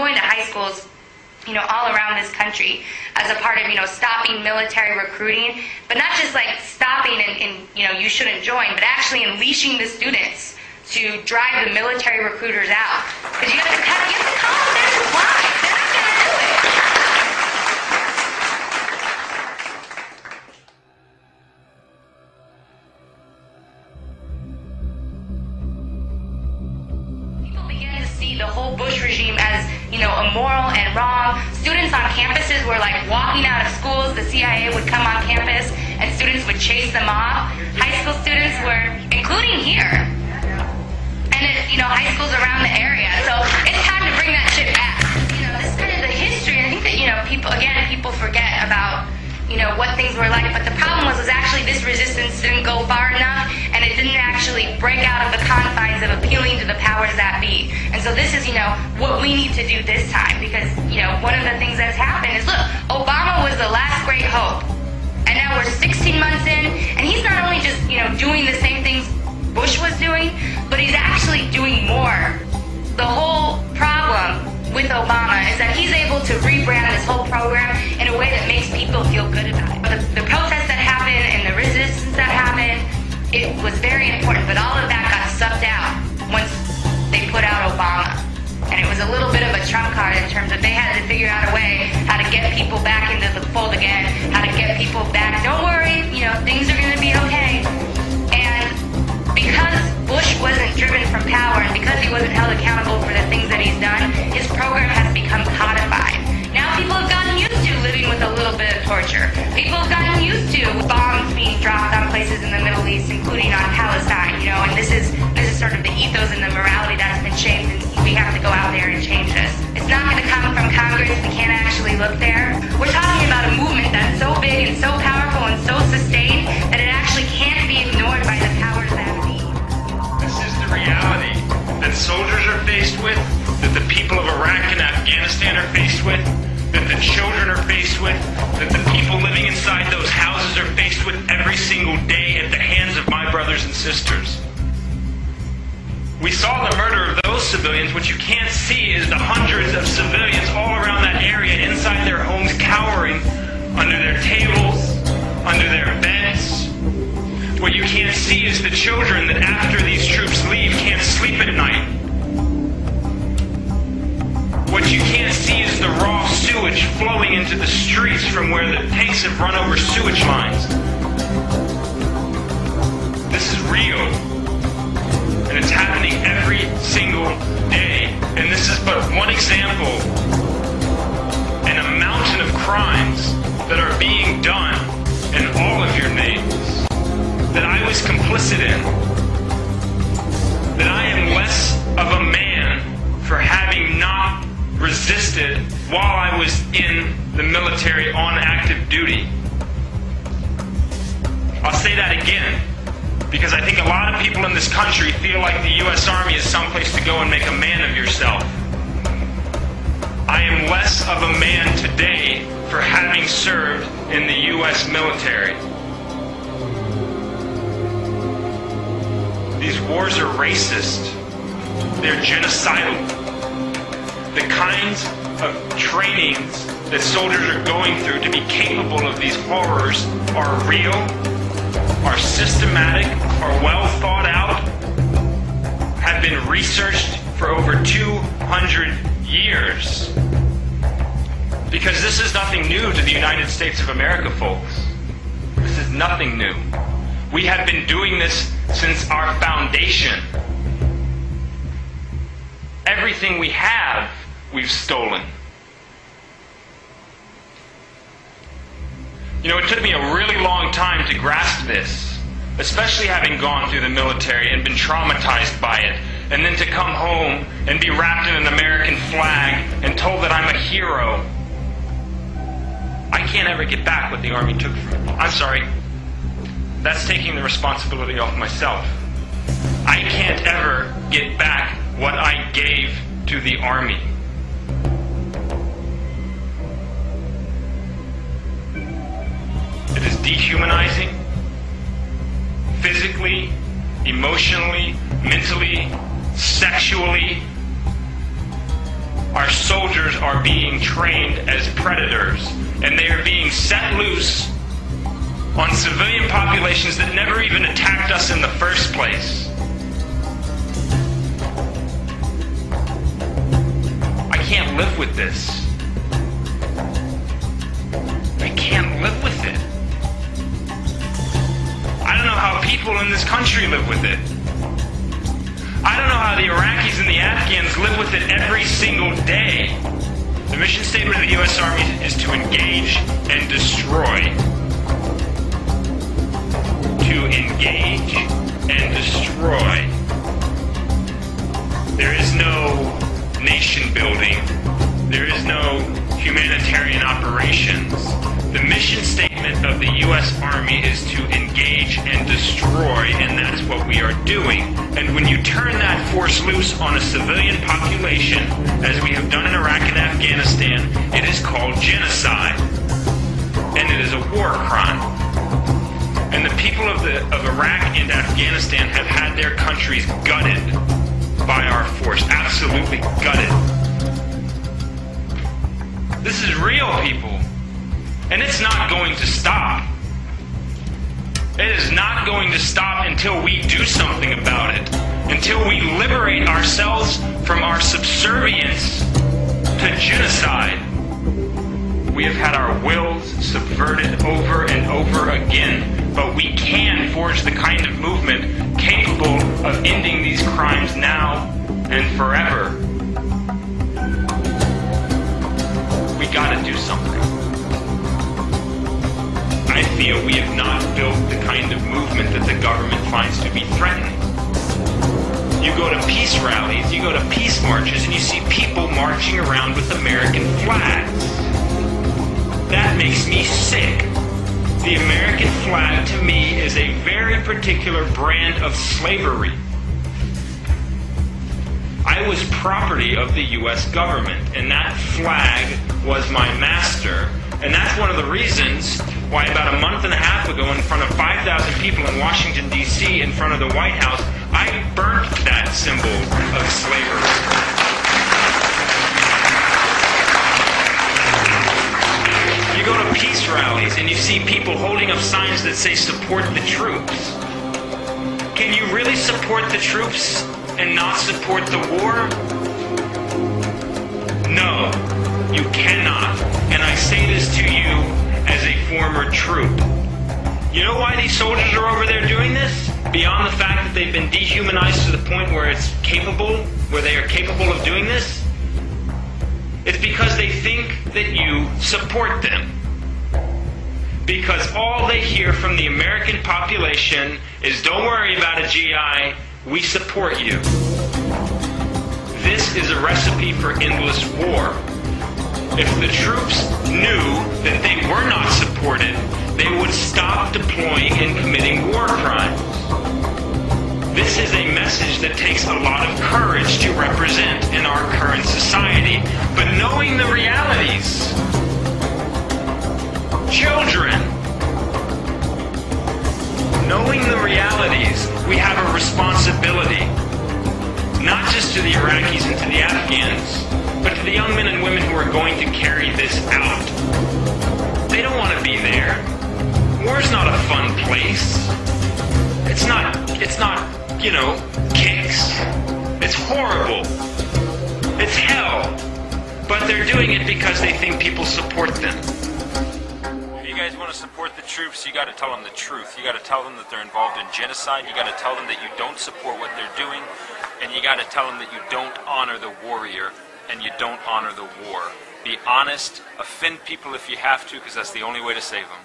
going to high schools, all around this country as a part of, stopping military recruiting, but not just like stopping and you shouldn't join, but actually unleashing the students to drive the military recruiters out. Because you have to call them their supply. They're not going to do it. People began to see the whole Bush regime as, immoral and wrong. Students on campuses were like walking out of schools. The CIA would come on campus and students would chase them off. High school students were, including here, and high schools around the area. So it's time to bring that shit back. This is kind of the history. I think that, people forget about, what things were like. But the problem was actually this resistance didn't go far enough, and it didn't actually break out of the confines of appealing to the powers that be. And so this is, what we need to do this time. Because, one of the things that's happened is, look, Obama was the last great hope. And now we're 16 months in, and he's not only just, doing the same things Bush was doing, but he's actually doing more. The whole problem with Obama is that he's able to rebrand this whole program in a way that makes people feel good about it. The protests that happened and the resistance that happened, it was very important, but all of that got sucked out once they put out Obama. And it was a little bit of a trump card in terms of they had to figure out a way how to get people back into the fold again, how to get people back. Don't worry, things are going to be okay. And because Bush wasn't driven from power and because he wasn't held accountable for the things that he's done, his program has become codified. Now people have gotten used to living with a little bit of torture. People have gotten used to bombs being dropped on places in the Middle East, including on Palestine, and this is sort of the ethos and the morality that's been shaped, and we have to go out there and change this. It's not going to come from Congress. We can't actually look there. We're talking about a movement that's so big and so powerful and so sustained that it actually can't be ignored by the powers that be. This is the reality that soldiers are faced with, that the people of Iraq and Afghanistan are faced with, that the children are faced with, that the people living inside those houses are faced with every single day at the hands of my brothers and sisters. We saw the murder of those civilians. What you can't see is the hundreds of civilians all around that area inside their homes cowering under their tables, under their beds. What you can't see is the children that after these troops leave can't sleep at night. What you can't see is the raw sewage flowing into the streets from where the tanks have run over sewage lines. This is real. And it's happening every single day. And this is but one example in a mountain of crimes that are being done in all of your names that I was complicit in. That I am less of a man for having not resisted while I was in the military on active duty. I'll say that again, because I think a lot of people in this country feel like the U.S. Army is someplace to go and make a man of yourself. I am less of a man today for having served in the U.S. military. These wars are racist. They're genocidal. The kinds of trainings that soldiers are going through to be capable of these horrors are real, are systematic, are well thought out, have been researched for over 200 years. Because this is nothing new to the United States of America, folks. This is nothing new. We have been doing this since our foundation. Everything we have, we've stolen. It took me a really long time to grasp this, especially having gone through the military and been traumatized by it, and then to come home and be wrapped in an American flag and told that I'm a hero. I can't ever get back what the Army took from me. I'm sorry. That's taking the responsibility off myself. I can't ever get back what I gave to the Army. It is dehumanizing, physically, emotionally, mentally, sexually. our soldiers are being trained as predators, and they are being set loose on civilian populations that never even attacked us in the first place. I can't live with this. I can't live with it. I don't know how people in this country live with it. I don't know how the Iraqis and the Afghans live with it every single day. The mission statement of the U.S. Army is to engage and destroy. To engage and destroy. There is no nation building. There is no humanitarian operations. The mission statement of the U.S. Army is to engage and destroy, and that's what we are doing. And when you turn that force loose on a civilian population, as we have done in Iraq and Afghanistan, it is called genocide. And it is a war crime. And the people of Iraq and Afghanistan have had their countries gutted by our force. Absolutely gutted. This is real, people. And it's not going to stop. It is not going to stop until we do something about it. Until we liberate ourselves from our subservience to genocide. We have had our wills subverted over and over again, but we can forge the kind of movement capable of ending these crimes now and forever. We gotta do something. I feel we have not built the kind of movement that the government finds to be threatening. You go to peace rallies, you go to peace marches, and you see people marching around with American flags. That makes me sick. The American flag, to me, is a very particular brand of slavery. I was property of the U.S. government, and that flag was my master. And that's one of the reasons why about a month and a half ago, in front of 5,000 people in Washington, D.C., in front of the White House, I burnt that symbol of slavery. You go to peace rallies and you see people holding up signs that say support the troops. Can you really support the troops and not support the war? No, you cannot. And I say this to you as a former troop. You know why these soldiers are over there doing this? Beyond the fact that they've been dehumanized to the point where it's capable, where they are capable of doing this? It's because they think that you support them. Because all they hear from the American population is, don't worry about it, GI, we support you. This is a recipe for endless war. If the troops knew that they were not supported, they would stop deploying and committing war crimes. This is a message that takes a lot of courage to represent in our current society. But knowing the realities, children, knowing the realities, we have a responsibility, not just to the Iraqis and to the Afghans, but to the young men and women who are going to carry this out. They don't want to be there. War's not a fun place. It's not, you know, kicks. It's horrible. It's hell. But they're doing it because they think people support them. If you guys want to support the troops, you got to tell them the truth. You got to tell them that they're involved in genocide. You got to tell them that you don't support what they're doing. And you got to tell them that you don't honor the warrior and you don't honor the war. Be honest, offend people if you have to, because that's the only way to save them.